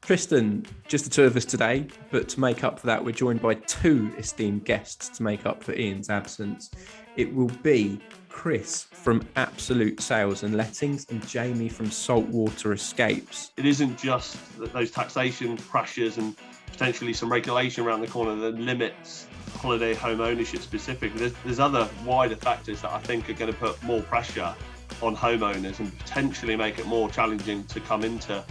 Tristan, just the two of us today, but to make up for that, we're joined by two esteemed guests to make up for Ian's absence. It will be Chris from Absolute Sales and Lettings and Jamie from Saltwater Escapes. It isn't just those taxation pressures and potentially some regulation around the corner that limits holiday home ownership specifically. There's other wider factors that I think are going to put more pressure on homeowners and potentially make it more challenging to come into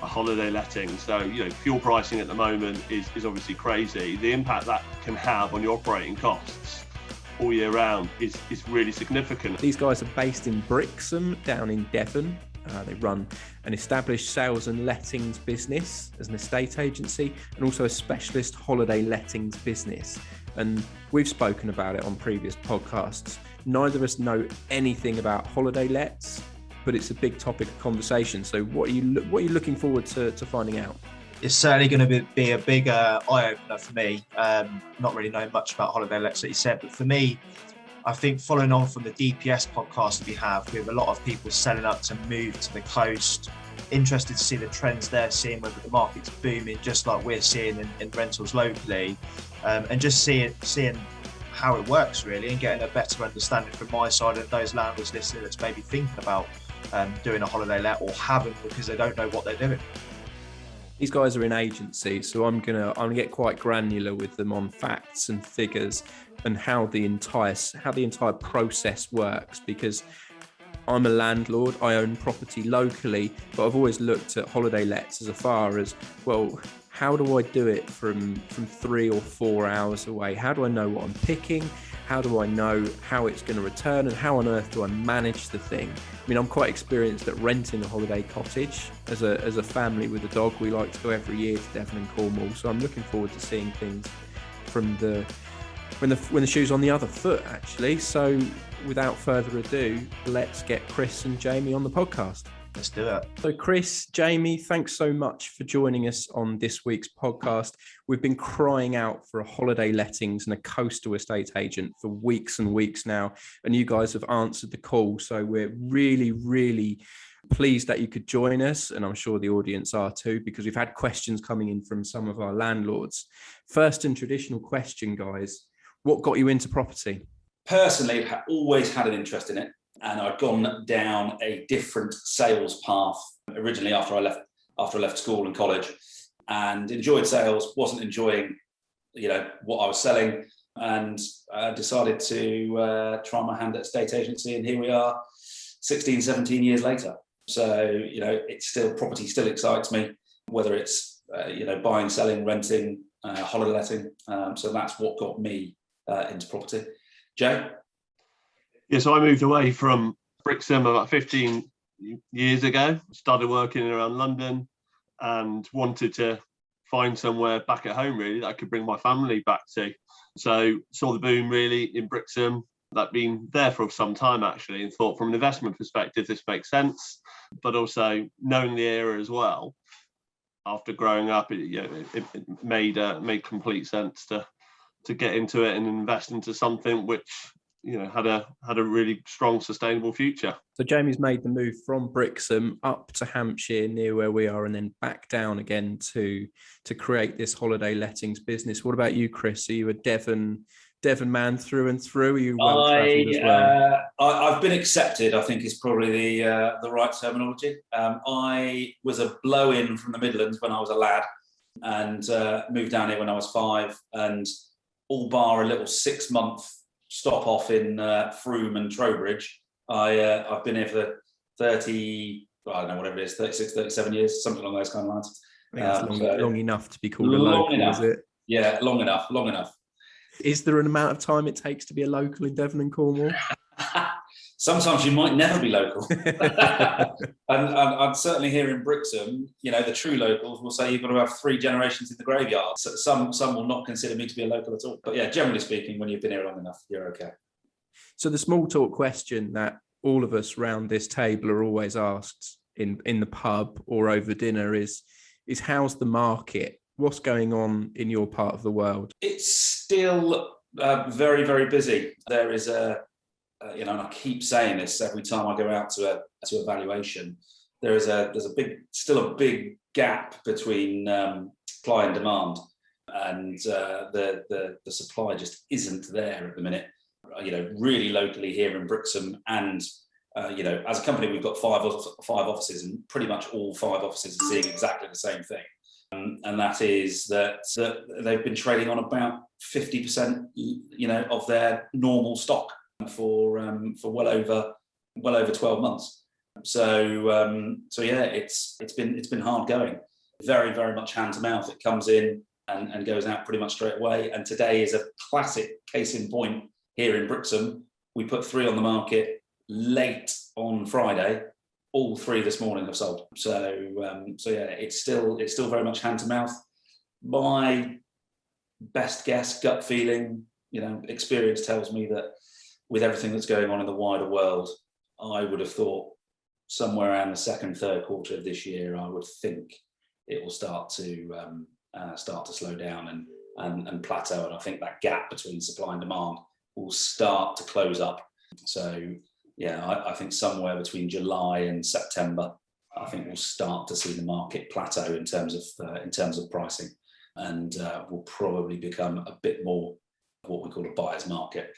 a holiday letting. So, fuel pricing at the moment is obviously crazy. The impact that can have on your operating costs all year round is really significant. These guys are based in Brixham, down in Devon. They run an established sales and lettings business as an estate agency and also a specialist holiday lettings business. And we've spoken about it on previous podcasts. Neither of us know anything about holiday lets, but it's a big topic of conversation. So what are you looking forward to finding out? It's certainly going to be a big eye-opener for me. Not really knowing much about holiday lets that you said, but for me, I think following on from the DPS podcast that we have a lot of people selling up to move to the coast, interested to see the trends they're seeing, whether the market's booming, just like we're seeing in rentals locally, and just seeing how it works really, and getting a better understanding from my side and those landlords listening that's maybe thinking about doing a holiday let or haven't because they don't know what they're doing. These guys are in agency, so I'm gonna get quite granular with them on facts and figures and how the entire process works, because I'm a landlord, I own property locally, but I've always looked at holiday lets as far as, well, how do I do it from 3 or 4 hours away? How do I know what I'm picking? How do I know how it's going to return, and how on earth do I manage the thing? I mean, I'm quite experienced at renting a holiday cottage. As a family with a dog, we like to go every year to Devon and Cornwall. So I'm looking forward to seeing things from when the shoe's on the other foot, actually. So without further ado, let's get Chris and Jamie on the podcast. Let's do it. So Chris, Jamie, thanks so much for joining us on this week's podcast. We've been crying out for a holiday lettings and a coastal estate agent for weeks and weeks now, and you guys have answered the call. So we're really, really pleased that you could join us, and I'm sure the audience are too, because we've had questions coming in from some of our landlords. First and traditional question, guys, what got you into property? Personally, I've always had an interest in it. And I'd gone down a different sales path originally after I left school and college, and enjoyed sales, wasn't enjoying, what I was selling, and decided to try my hand at estate agency. And here we are 16, 17 years later. So, it's still, property still excites me, whether it's, buying, selling, renting, holiday letting. So that's what got me into property. Jay? Yeah, so I moved away from Brixham about 15 years ago, started working around London and wanted to find somewhere back at home really that I could bring my family back to. So saw the boom really in Brixham. That'd been there for some time actually, and thought from an investment perspective this makes sense, but also knowing the area as well. After growing up, it made complete sense to get into it and invest into something which had a really strong, sustainable future. So Jamie's made the move from Brixham up to Hampshire, near where we are, and then back down again to create this holiday lettings business. What about you, Chris? Are you a Devon man through and through? Are you well travelled as well? I've been accepted, I think is probably the right terminology. I was a blow-in from the Midlands when I was a lad, and moved down here when I was 5, and all bar a little 6-month stop off in Frome and Trowbridge. I've been here for 30, I don't know, whatever it is, 36, 37 years, something along those kind of lines. I think it's long enough to be called a local, is it? Yeah, long enough. Is there an amount of time it takes to be a local in Devon and Cornwall? Sometimes you might never be local. and I'm certainly here in Brixham, the true locals will say you've got to have 3 generations in the graveyard. So some will not consider me to be a local at all. But yeah, generally speaking, when you've been here long enough, you're okay. So the small talk question that all of us round this table are always asked in the pub or over dinner is how's the market? What's going on in your part of the world? It's still very, very busy. There is and I keep saying this every time I go out to a valuation. There's still a big gap between supply and demand, and the supply just isn't there at the minute. Really locally here in Brixham, and as a company, we've got five offices, and pretty much all 5 offices are seeing exactly the same thing. And that is that they've been trading on about 50%, of their normal stock for well over 12 months. So yeah, it's been hard going. Very, very much hand to mouth. It comes in and goes out pretty much straight away. And today is a classic case in point here in Brixham. We put 3 on the market late on Friday. All 3 this morning have sold. So yeah, it's still very much hand to mouth. My best guess, gut feeling, experience tells me that with everything that's going on in the wider world, I would have thought somewhere around the 2nd, 3rd quarter of this year, I would think it will start to slow down and plateau. And I think that gap between supply and demand will start to close up. So yeah, I think somewhere between July and September, I think we'll start to see the market plateau in terms of pricing, and will probably become a bit more what we call a buyer's market.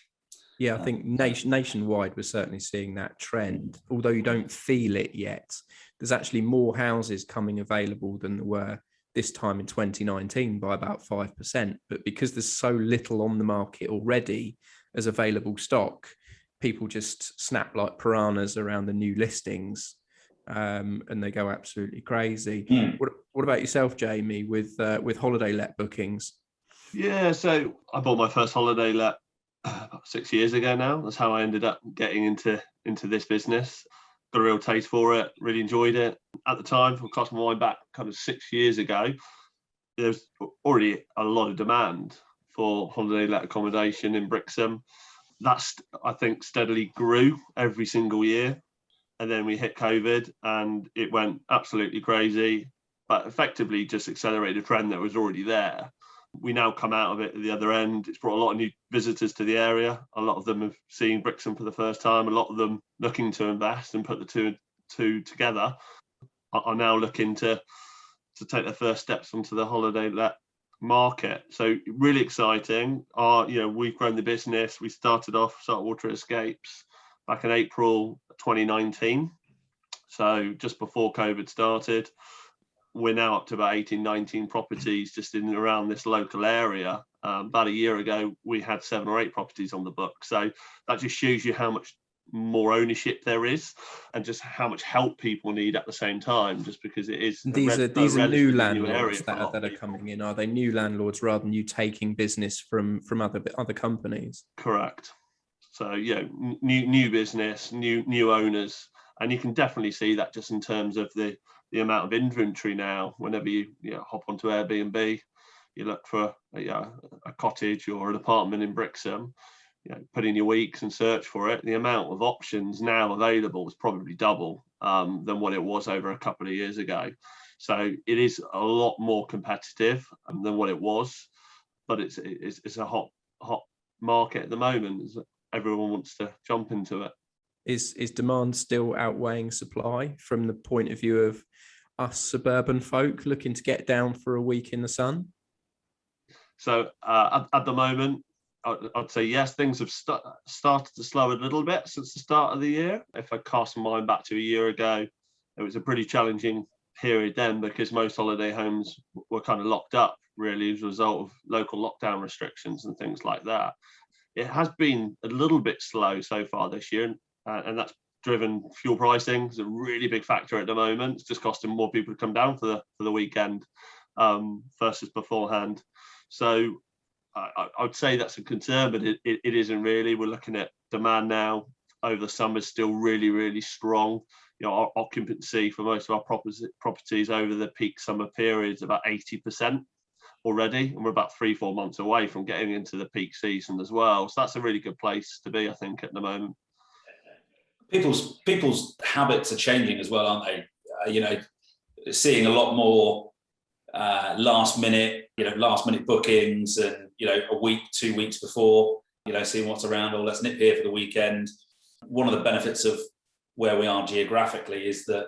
Yeah, I think nationwide we're certainly seeing that trend. Although you don't feel it yet, there's actually more houses coming available than there were this time in 2019 by about 5%. But because there's so little on the market already as available stock, people just snap like piranhas around the new listings, and they go absolutely crazy. What about yourself, Jamie, with holiday let bookings? Yeah, so I bought my first holiday let about 6 years ago now. That's how I ended up getting into this business. Got a real taste for it, really enjoyed it. At the time, if I cast my mind back kind of 6 years ago, there's already a lot of demand for holiday let accommodation in Brixham. That's, I think, steadily grew every single year. And then we hit COVID and it went absolutely crazy, but effectively just accelerated a trend that was already there. We now come out of it at the other end. It's brought a lot of new visitors to the area. A lot of them have seen Brixham for the first time. A lot of them looking to invest and put the two together are now looking to take their first steps onto the holiday let market. So really exciting. We've grown the business. We started off Saltwater Escapes back in April 2019. So just before COVID started. We're now up to about 18, 19 properties just in and around this local area. About a year ago, we had 7 or 8 properties on the book. So that just shows you how much more ownership there is and just how much help people need at the same time, just because it is these are new landlords that are people coming in. Are they new landlords rather than you taking business from other companies? Correct. So new business, new owners, and you can definitely see that just in terms of the amount of inventory now. Whenever you hop onto Airbnb, you look for a cottage or an apartment in Brixham, put in your weeks and search for it. The amount of options now available is probably double than what it was over a couple of years ago. So it is a lot more competitive than what it was, but it's a hot market at the moment. Everyone wants to jump into it. Is demand still outweighing supply from the point of view of us suburban folk looking to get down for a week in the sun? So at the moment, I'd say yes, things have started to slow a little bit since the start of the year. If I cast my mind back to a year ago, it was a pretty challenging period then because most holiday homes were kind of locked up really as a result of local lockdown restrictions and things like that. It has been a little bit slow so far this year, and that's driven fuel pricing. It's a really big factor at the moment. It's just costing more people to come down for the weekend versus beforehand. So I would say that's a concern, but it isn't really. We're looking at demand now over the summer is still really, really strong. Our occupancy for most of our properties over the peak summer period is about 80% already, and we're about 3-4 months away from getting into the peak season as well. So that's a really good place to be, I think, at the moment. People's habits are changing as well, aren't they? Seeing a lot more last minute bookings, and a week, 2 weeks before, seeing what's around. Or let's nip here for the weekend. One of the benefits of where we are geographically is that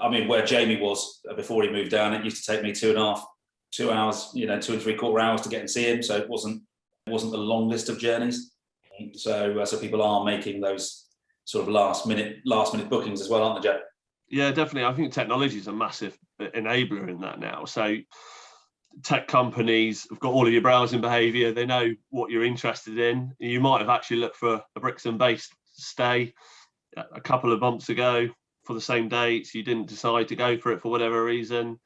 I mean, where Jamie was before he moved down, it used to take me 2 hours, 2 and 3/4 hours to get and see him. So it wasn't the longest of journeys. So people are making those sort of last minute bookings as well, aren't they, Joe? Yeah, definitely. I think technology is a massive enabler in that now. So tech companies have got all of your browsing behaviour. They know what you're interested in. You might have actually looked for a Brixton-based stay a couple of months ago for the same dates. You didn't decide to go for it for whatever reason.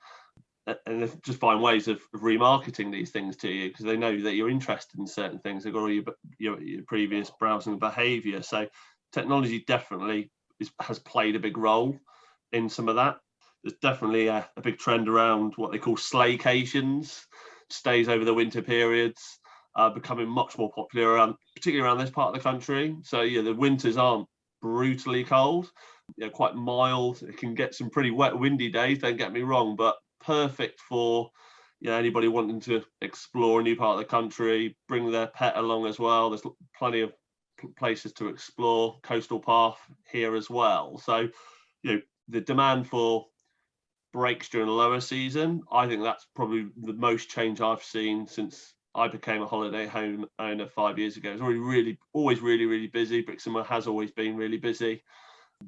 And they just find ways of remarketing these things to you because they know that you're interested in certain things. They've got all your previous browsing behaviour. So technology definitely has played a big role in some of that. There's definitely a big trend around what they call slaycations, stays over the winter periods, becoming much more popular particularly around this part of the country. So yeah, the winters aren't brutally cold, quite mild. It can get some pretty wet, windy days, don't get me wrong, but perfect for anybody wanting to explore a new part of the country, bring their pet along as well. There's plenty of places to explore, coastal path here as well. So the demand for breaks during the lower season, I think that's probably the most change I've seen since I became a holiday home owner 5 years ago. It's always really busy. Brixton has always been really busy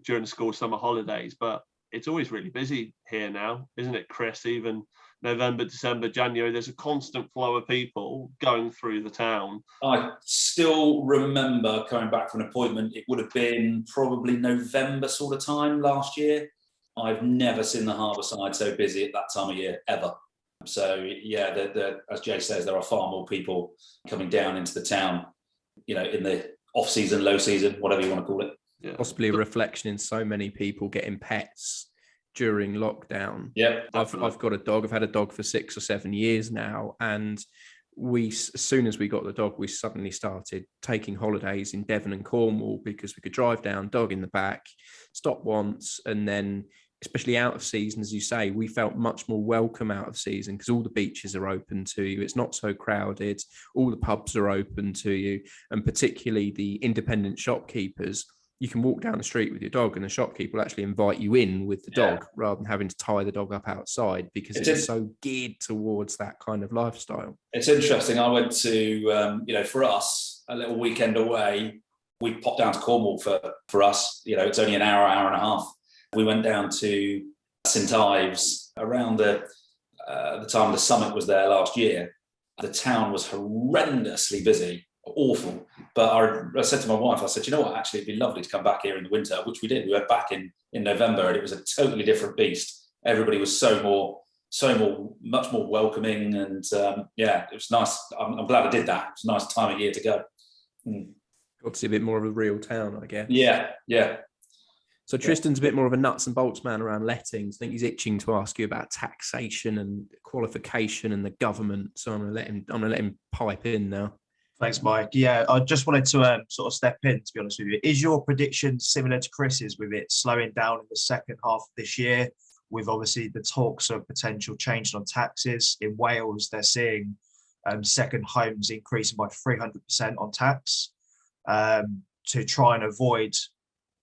during the school summer holidays, but it's always really busy here now, isn't it, Chris? Even November, December, January, there's a constant flow of people going through the town. I still remember coming back from an appointment. It would have been probably November sort of time last year. I've never seen the harbour side so busy at that time of year, ever. So, yeah, as Jay says, there are far more people coming down into the town, in the off-season, low season, whatever you want to call it. Yeah. Possibly a reflection in so many people getting pets during lockdown. Yeah, I've got a dog. I've had a dog for 6 or 7 years now, and as soon as we got the dog, we suddenly started taking holidays in Devon and Cornwall because we could drive down, dog in the back, stop once, and then especially out of season, as you say, we felt much more welcome out of season because all the beaches are open to you. It's not so crowded. All the pubs are open to you, and particularly the independent shopkeepers. You can walk down the street with your dog and the shopkeeper will actually invite you in with the dog rather than having to tie the dog up outside because it's so geared towards that kind of lifestyle. It's interesting. I went to, for us, a little weekend away. We popped down to Cornwall for us. It's only an hour and a half. We went down to St Ives around the time the summit was there last year. The town was horrendously busy. Awful. But I said to my wife, I said, you know what, actually it'd be lovely to come back here in the winter, which we did. We went back in November and it was a totally different beast. Everybody was much more welcoming, and it was nice. I'm glad I did that. It's a nice time of year to go. Got to see a bit more of a real town, I guess. Yeah. So Tristan's a bit more of a nuts and bolts man around lettings. I think he's itching to ask you about taxation and qualification and the government. So I'm going to let him pipe in now. Thanks, Mike. Yeah, I just wanted to sort of step in, to be honest with you. Is your prediction similar to Chris's with it slowing down in the second half of this year, with obviously the talks of potential change on taxes? In Wales, they're seeing second homes increasing by 300% on tax to try and avoid,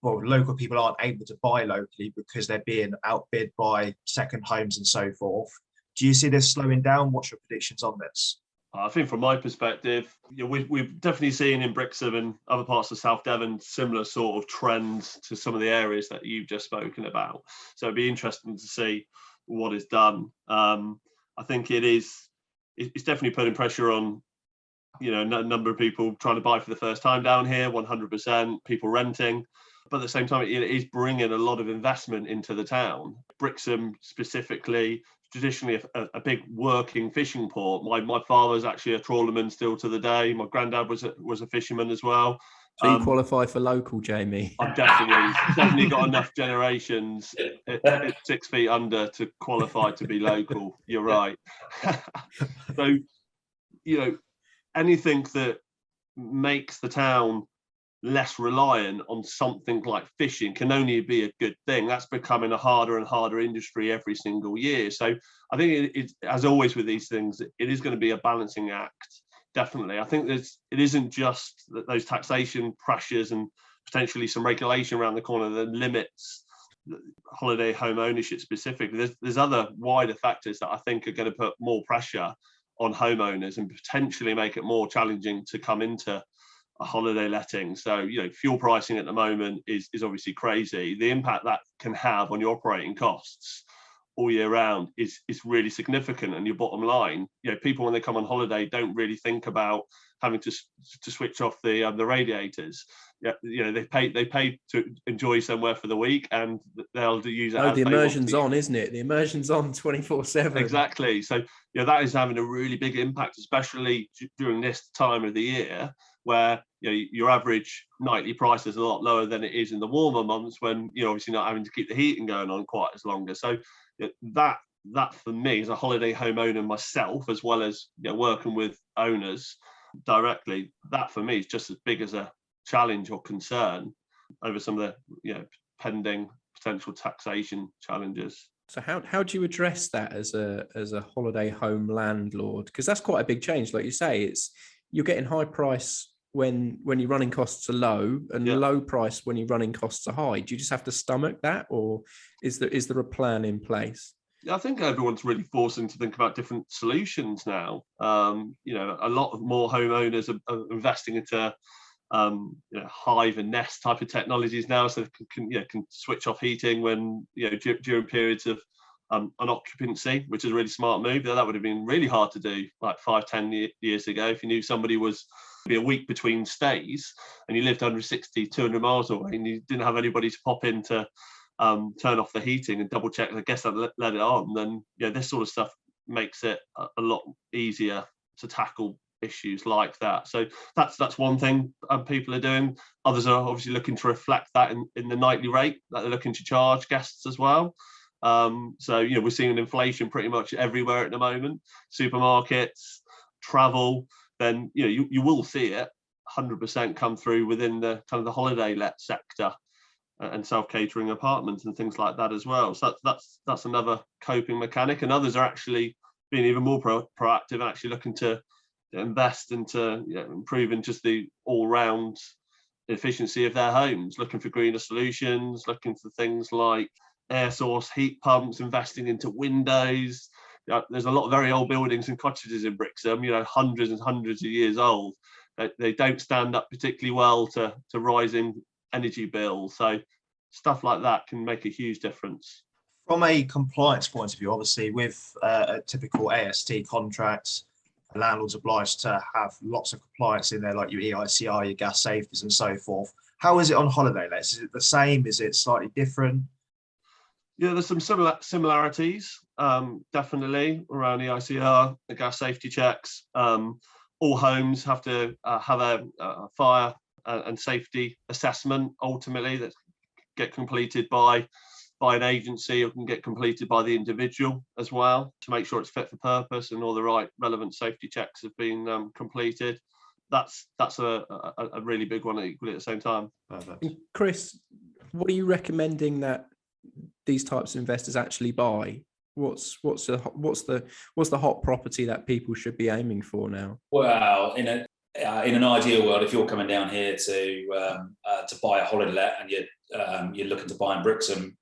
local people aren't able to buy locally because they're being outbid by second homes and so forth. Do you see this slowing down? What's your predictions on this? I think from my perspective, we've definitely seen in Brixham and other parts of South Devon similar sort of trends to some of the areas that you've just spoken about. So it'd be interesting to see what is done. I think it's definitely putting pressure on, a number of people trying to buy for the first time down here, 100%, people renting. But at the same time, it is bringing a lot of investment into the town. Brixham specifically, traditionally a big working fishing port. My father's actually a trawlerman still to the day. My granddad was a fisherman as well. So you qualify for local, Jamie? I've definitely got enough generations at 6 feet under to qualify to be local. You're right. So, anything that makes the town less reliant on something like fishing can only be a good thing. That's becoming a harder and harder industry every single year. So I think it's, as always with these things, it is going to be a balancing act. Definitely. I think it isn't just those taxation pressures and potentially some regulation around the corner that limits holiday home ownership specifically. There's other wider factors that I think are going to put more pressure on homeowners and potentially make it more challenging to come into a holiday letting. So, fuel pricing at the moment is obviously crazy. The impact that can have on your operating costs all year round is really significant. And your bottom line, people when they come on holiday don't really think about having to switch off the radiators. They pay to enjoy somewhere for the week, and they'll use it. Oh, the immersion's on, isn't it? The immersion's on 24/7. Exactly. So that is having a really big impact, especially during this time of the year, where your average nightly price is a lot lower than it is in the warmer months, when you're obviously not having to keep the heating going on quite as longer. So that for me, as a holiday homeowner myself, as well as working with owners directly, that for me is just as big as a challenge or concern over some of the pending potential taxation challenges. So how do you address that as a holiday home landlord? Because that's quite a big change. Like you say, you're getting high price when your running costs are low, and low price when your running costs are high. Do you just have to stomach that, or is there a plan in place? I think everyone's really forcing to think about different solutions now. A lot of more homeowners are investing into hive and nest type of technologies now, so they can switch off heating when during periods of an occupancy, which is a really smart move. That would have been really hard to do like 5-10 years ago. If you knew somebody was be a week between stays and you lived 160, 200 miles away, and you didn't have anybody to pop in to turn off the heating and double check the guests that let it on, then this sort of stuff makes it a lot easier to tackle issues like that. So that's one thing people are doing. Others are obviously looking to reflect that in the nightly rate that they're looking to charge guests as well. So we're seeing inflation pretty much everywhere at the moment. Supermarkets, travel, then you will see it 100% come through within the kind of the holiday let sector and self-catering apartments and things like that as well. So that's another coping mechanic. And others are actually being even more proactive and actually looking to invest into improving just the all-round efficiency of their homes, looking for greener solutions, looking for things like air source heat pumps, investing into windows. There's a lot of very old buildings and cottages in Brixham, hundreds and hundreds of years old. They don't stand up particularly well to rising energy bills. So stuff like that can make a huge difference. From a compliance point of view, obviously with a typical AST contract, a landlord's obliged to have lots of compliance in there, like your EICR, your gas safeties and so forth. How is it on holiday lets? Is it the same? Is it slightly different? Yeah, there's some similarities, definitely, around EICR, the gas safety checks. All homes have to have a fire and safety assessment, ultimately, that get completed by an agency, or can get completed by the individual as well, to make sure it's fit for purpose and all the right relevant safety checks have been completed. That's a really big one equally at the same time. Perfect. Chris, what are you recommending that these types of investors actually buy? What's the hot property that people should be aiming for now? Well, in an ideal world, if you're coming down here to buy a holiday let and you're looking to buy in Brixham,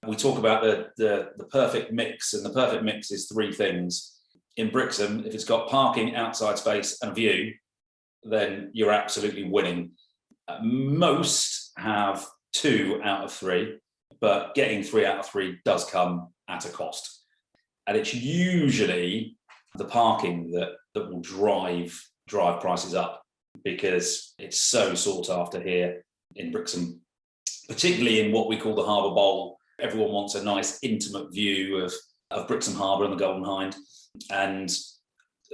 we talk about the perfect mix, and the perfect mix is three things. In Brixham, if it's got parking, outside space, and view, then you're absolutely winning. Most have 2 out of 3, but getting 3 out of 3 does come at a cost. And it's usually the parking that will drive prices up, because it's so sought after here in Brixham, particularly in what we call the Harbour Bowl. Everyone wants a nice intimate view of Brixham Harbour and the Golden Hind. And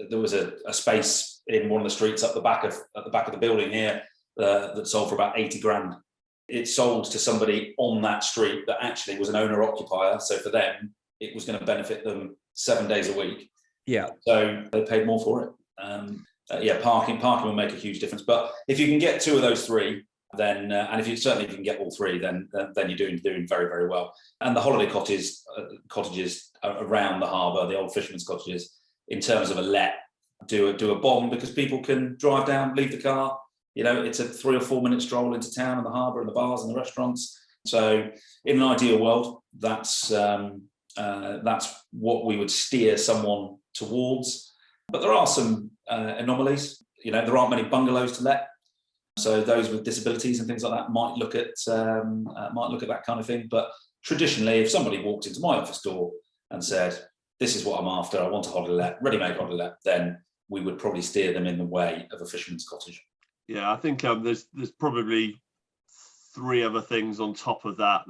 there was a space in one of the streets at the back of the building here that sold for about 80 grand. It sold to somebody on that street that actually was an owner occupier. So for them, it was going to benefit them 7 days a week. Yeah. So they paid more for it. Parking will make a huge difference. But if you can get 2 of those 3, then and if you can get all 3, then you're doing very, very well. And the holiday cottages around the harbour, the old fishermen's cottages, in terms of a let, do a bomb, because people can drive down, leave the car. It's a 3 or 4 minute stroll into town and the harbour and the bars and the restaurants. So in an ideal world, that's what we would steer someone towards. But there are some anomalies. There aren't many bungalows to let. So those with disabilities and things like that might look at that kind of thing. But traditionally, if somebody walked into my office door and said, "This is what I'm after, I want a holiday let, ready-made holiday let," then we would probably steer them in the way of a fisherman's cottage. Yeah, I think there's probably three other things on top of that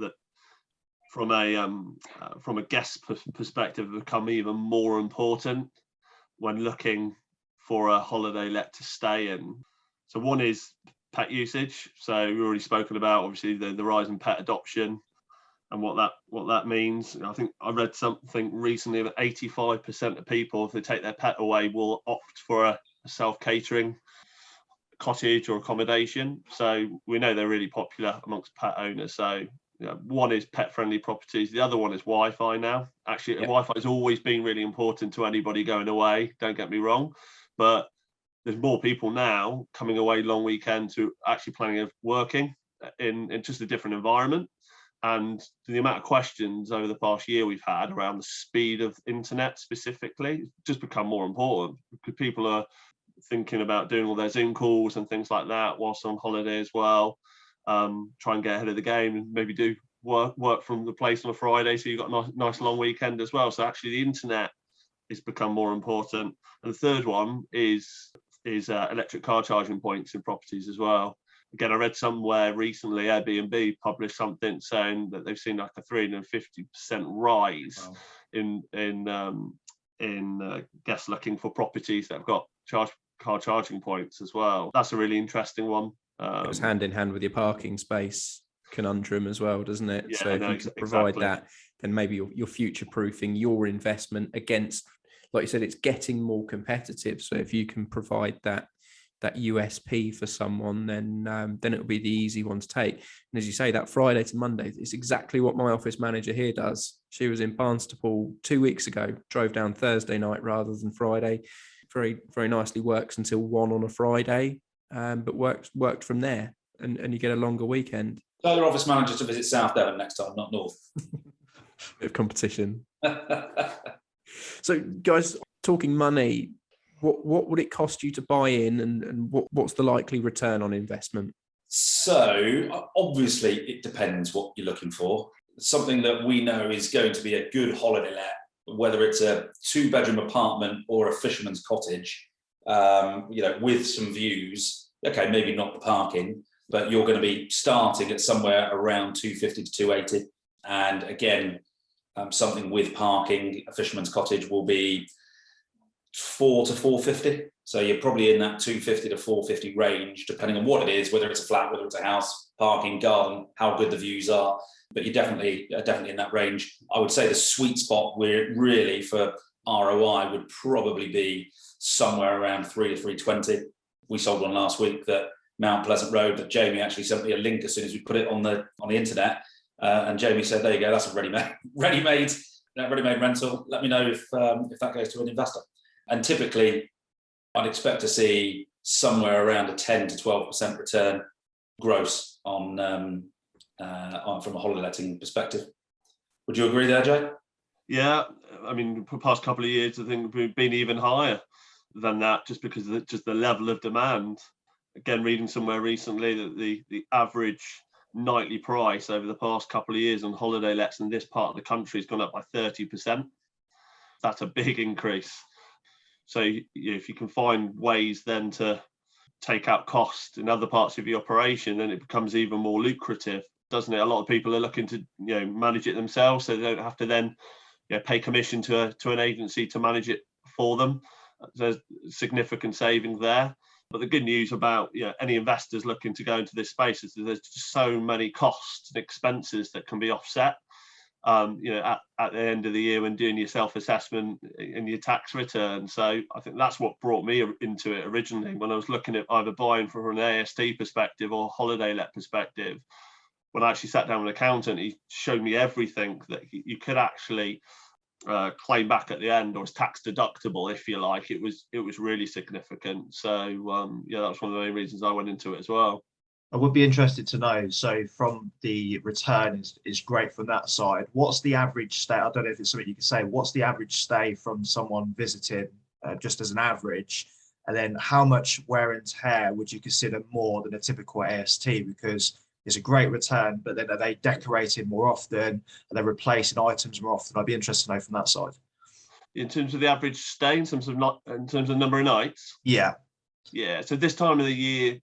from a guest perspective become even more important when looking for a holiday let to stay in. So one is pet usage. So we've already spoken about obviously the rise in pet adoption and what that means. I think I read something recently that 85% of people, if they take their pet away, will opt for a self-catering cottage or accommodation. So we know they're really popular amongst pet owners. So one is pet-friendly properties. The other one is Wi-Fi now. Actually, Wi-Fi has always been really important to anybody going away, don't get me wrong. But there's more people now coming away long weekends who are actually planning of working in just a different environment. And the amount of questions over the past year we've had around the speed of internet specifically just become more important because people are thinking about doing all their Zoom calls and things like that whilst on holiday as well. Try and get ahead of the game and maybe do work from the place on a Friday, so you've got a nice long weekend as well. So actually the internet has become more important. And the third one is electric car charging points in properties as well. Again, I read somewhere recently Airbnb published something saying that they've seen like a 350% rise in guests looking for properties that have got car charging points as well. That's a really interesting one. It goes hand in hand with your parking space conundrum as well, doesn't it? Yeah, so if you can provide that, then maybe you're future proofing your investment against, like you said, it's getting more competitive. So if you can provide that USP for someone, then it'll be the easy one to take. And as you say, that Friday to Monday, it's exactly what my office manager here does. She was in Barnstaple 2 weeks ago, drove down Thursday night rather than Friday. Very, very nicely works until 1 on a Friday, but worked from there, and you get a longer weekend. Tell your office manager to visit South Devon next time, not North. Bit of competition. So, guys, talking money, what would it cost you to buy in, and what's the likely return on investment? So, obviously, it depends what you're looking for. Something that we know is going to be a good holiday let, whether it's a 2-bedroom apartment or a fisherman's cottage, with some views. Okay, maybe not the parking, but you're going to be starting at somewhere around 250 to 280. And again, something with parking, a fisherman's cottage will be 4 to 450. So you're probably in that 250 to 450 range, depending on what it is, whether it's a flat, whether it's a house, parking, garden, how good the views are. But you're definitely in that range. I would say the sweet spot really for ROI would probably be somewhere around 3 to 320. We sold one last week that Mount Pleasant Road that Jamie actually sent me a link as soon as we put it on the internet. And Jamie said, "There you go, that's a ready-made rental. Let me know if that goes to an investor." And typically, I'd expect to see somewhere around a 10 to 12% return gross on from a holiday letting perspective. Would you agree there, Jay? Yeah, I mean, for the past couple of years, I think we've been even higher than that, just because of the level of demand. Again, reading somewhere recently that the average nightly price over the past couple of years on holiday lets in this part of the country has gone up by 30%. That's a big increase. So if you can find ways then to take out cost in other parts of your operation, then it becomes even more lucrative, doesn't it? A lot of people are looking to manage it themselves, so they don't have to then pay commission to an agency to manage it for them. There's significant savings there. But the good news about any investors looking to go into this space is that there's just so many costs and expenses that can be offset. At the end of the year when doing your self-assessment and your tax return. So I think that's what brought me into it originally, when I was looking at either buying from an AST perspective or holiday let perspective. When I actually sat down with an accountant, he showed me everything that you could actually claim back at the end, or as tax deductible, if you like. It was really significant. So that's one of the main reasons I went into it as well. I would be interested to know. So from the return is great from that side. What's the average stay? I don't know if it's something you can say. What's the average stay from someone visiting, just as an average? And then how much wear and tear would you consider more than a typical AST? Because it's a great return, but then are they decorating more often? Are they replacing items more often? I'd be interested to know from that side. In terms of the average stay, in terms of number of nights. Yeah. Yeah. So this time of the year,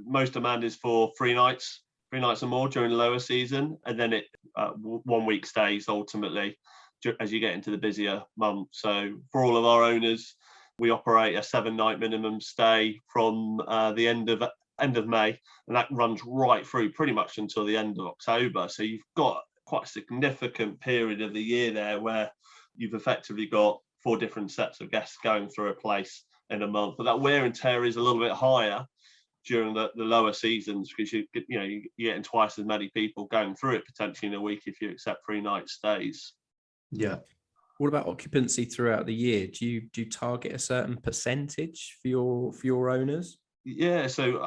most demand is for 3 nights or more during the lower season, and then 1 week stays ultimately as you get into the busier months. So for all of our owners, we operate a 7-night minimum stay from the end of May, and that runs right through pretty much until the end of October. So you've got quite a significant period of the year there where you've effectively got 4 different sets of guests going through a place in a month. But that wear and tear is a little bit higher during the lower seasons, because you're getting twice as many people going through it potentially in a week if you accept 3-night stays. Yeah. What about occupancy throughout the year? Do you target a certain percentage for your owners? Yeah, so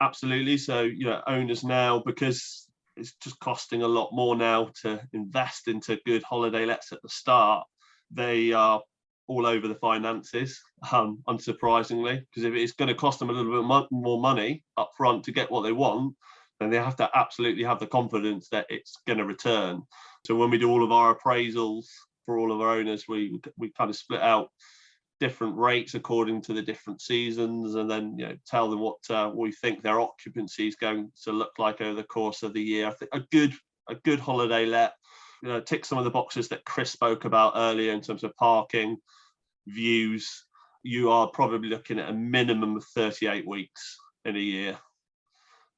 absolutely. So owners now, because it's just costing a lot more now to invest into good holiday lets at the start, they are all over the finances, unsurprisingly, because if it's going to cost them a little bit more money up front to get what they want, then they have to absolutely have the confidence that it's going to return. So when we do all of our appraisals for all of our owners, we kind of split out different rates according to the different seasons, and then tell them what we think their occupancy is going to look like over the course of the year. I think a good holiday let tick some of the boxes that Chris spoke about earlier in terms of parking, views. You are probably looking at a minimum of 38 weeks in a year,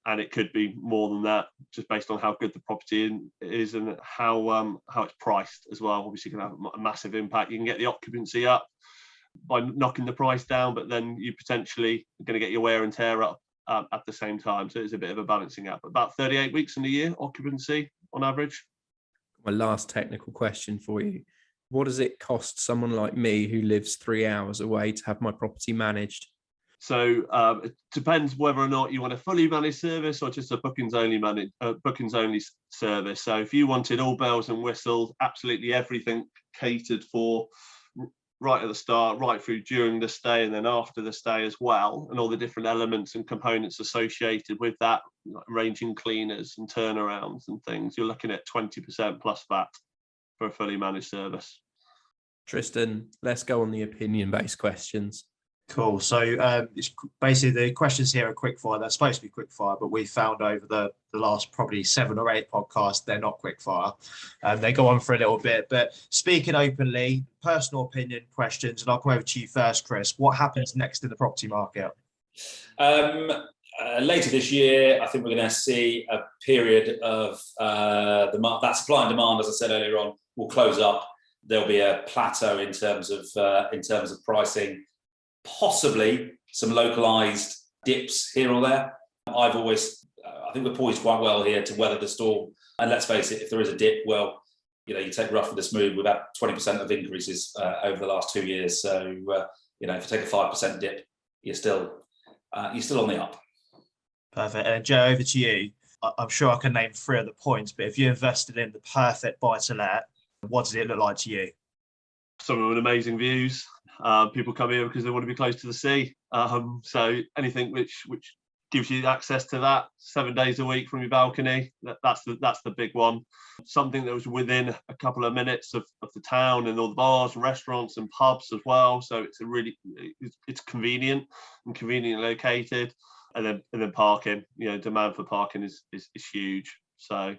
and it could be more than that, just based on how good the property is and how it's priced as well. Obviously, you can have a massive impact. You can get the occupancy up by knocking the price down, but then you potentially are going to get your wear and tear up at the same time. So it's a bit of a balancing act. About 38 weeks in a year occupancy on average. My last technical question for you: what does it cost someone like me who lives 3 hours away to have my property managed? So it depends whether or not you want a fully managed service or just a bookings only service. So if you wanted all bells and whistles, absolutely everything catered for right at the start, right through during the stay, and then after the stay as well, and all the different elements and components associated with that, like ranging cleaners and turnarounds and things, you're looking at 20% plus VAT for a fully managed service. Tristan, let's go on the opinion-based questions. Cool. So it's basically the questions here are quick fire. They're supposed to be quick fire, but we found over the last probably 7 or 8 podcasts, they're not quick fire. They go on for a little bit. But speaking openly, personal opinion questions, and I'll come over to you first, Chris. What happens next in the property market? Later this year, I think we're going to see a period of that supply and demand, as I said earlier on, will close up. There'll be a plateau in terms of pricing. Possibly some localized dips here or there. I think we're poised quite well here to weather the storm. And let's face it, if there is a dip, well, you take rough with the smooth. We've had 20% of increases over the last 2 years. So, if you take a 5% dip, you're still on the up. Perfect. And Joe, over to you. I'm sure I can name 3 of the points, but if you invested in the perfect buy-to-let, what does it look like to you? Some with amazing views. People come here because they want to be close to the sea. So anything which gives you access to that 7 days a week from your balcony, that's the big one. Something that was within a couple of minutes of the town and all the bars and restaurants and pubs as well. So it's convenient and conveniently located. And then parking, demand for parking is huge. So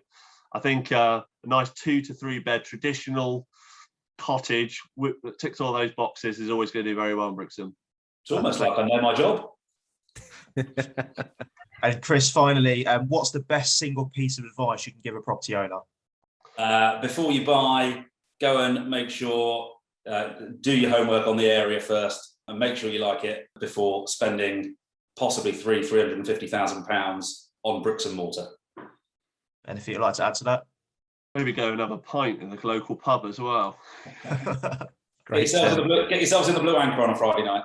I think a nice 2 to 3 bed traditional cottage that ticks all those boxes is always going to do very well in Brixham. It's almost like I know my job. And Chris, finally, what's the best single piece of advice you can give a property owner? Before you buy, go and make sure, do your homework on the area first and make sure you like it before spending possibly £350,000 on bricks and mortar. Anything you'd like to add to that? Maybe go and have a pint in the local pub as well. Great. Get yourselves in the Blue Anchor on a Friday night.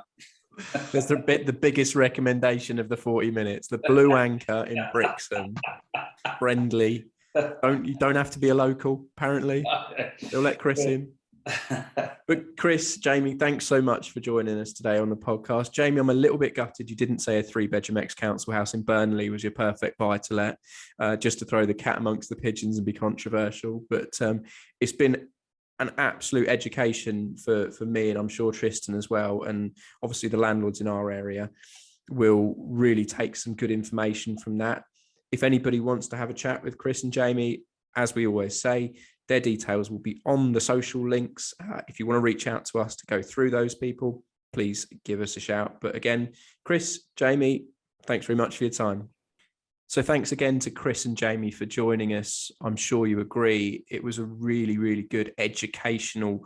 That's the biggest recommendation of the 40 minutes. The Blue Anchor in Brixham, friendly. You don't have to be a local. Apparently, they'll let Chris in. But Chris, Jamie, thanks so much for joining us today on the podcast. Jamie, I'm a little bit gutted you didn't say a 3-bedroom ex-council house in Burnley was your perfect buy to let, just to throw the cat amongst the pigeons and be controversial. But it's been an absolute education for me, and I'm sure Tristan as well. And obviously the landlords in our area will really take some good information from that. If anybody wants to have a chat with Chris and Jamie, as we always say, their details will be on the social links. If you want to reach out to us to go through those people, please give us a shout. But again, Chris, Jamie, thanks very much for your time. So thanks again to Chris and Jamie for joining us. I'm sure you agree it was a really, really good educational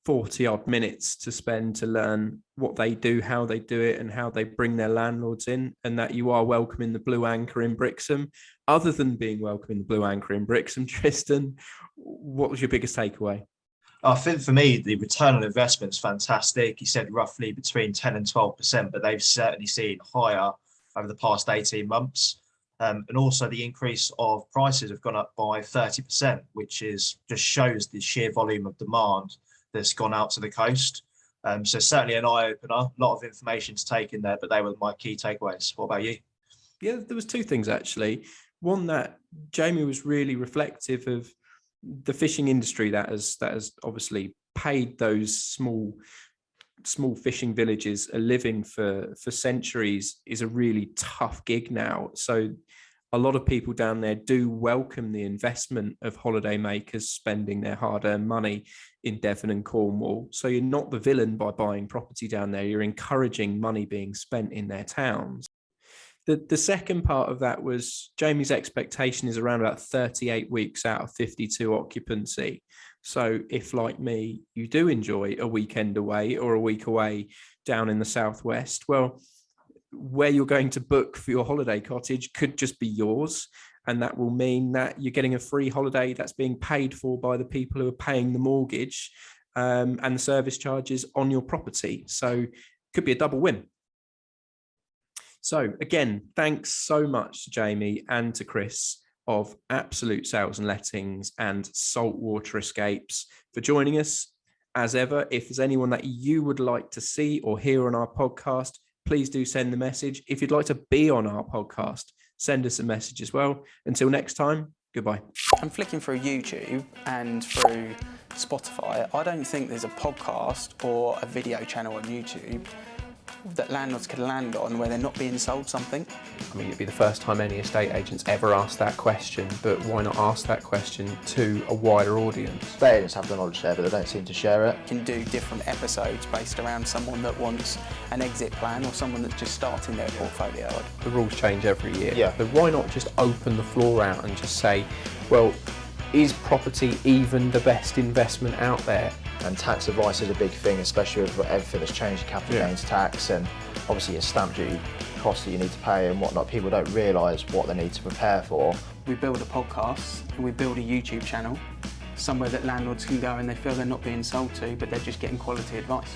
40-odd minutes to spend to learn what they do, how they do it, and how they bring their landlords in, and that you are welcome in the Blue Anchor in Brixham. Other than being welcome in the Blue Anchor in Brixham, Tristan, what was your biggest takeaway? I think for me, the return on investment is fantastic. He said roughly between 10 and 12%, but they've certainly seen higher over the past 18 months. And also the increase of prices have gone up by 30%, which just shows the sheer volume of demand that's gone out to the coast. So certainly an eye-opener, a lot of information to take in there, but they were my key takeaways. What about you? Yeah, there was 2 things actually. One, that Jamie was really reflective of the fishing industry that has obviously paid those small fishing villages a living for centuries is a really tough gig now. So a lot of people down there do welcome the investment of holiday makers spending their hard-earned money in Devon and Cornwall. So you're not the villain by buying property down there. You're encouraging money being spent in their towns. The second part of that was Jamie's expectation is around about 38 weeks out of 52 occupancy. So if, like me, you do enjoy a weekend away or a week away down in the southwest, well, where you're going to book for your holiday cottage could just be yours. And that will mean that you're getting a free holiday that's being paid for by the people who are paying the mortgage and the service charges on your property. So could be a double win. So again, thanks so much to Jamie and to Chris of Absolute Sales and Lettings and Saltwater Escapes for joining us. As ever, if there's anyone that you would like to see or hear on our podcast, please do send the message. If you'd like to be on our podcast, send us a message as well. Until next time, goodbye. I'm flicking through YouTube and through Spotify. I don't think there's a podcast or a video channel on YouTube that landlords could land on where they're not being sold something. I mean, it'd be the first time any estate agents ever asked that question, but why not ask that question to a wider audience? Estate agents have the knowledge there, but they don't seem to share it. You can do different episodes based around someone that wants an exit plan or someone that's just starting their portfolio. The rules change every year. Yeah. So why not just open the floor out and just say, well, is property even the best investment out there? And tax advice is a big thing, especially with everything that's changed, capital gains tax, and obviously your stamp duty costs that you need to pay and whatnot. People don't realise what they need to prepare for. We build a podcast and we build a YouTube channel, somewhere that landlords can go and they feel they're not being sold to, but they're just getting quality advice.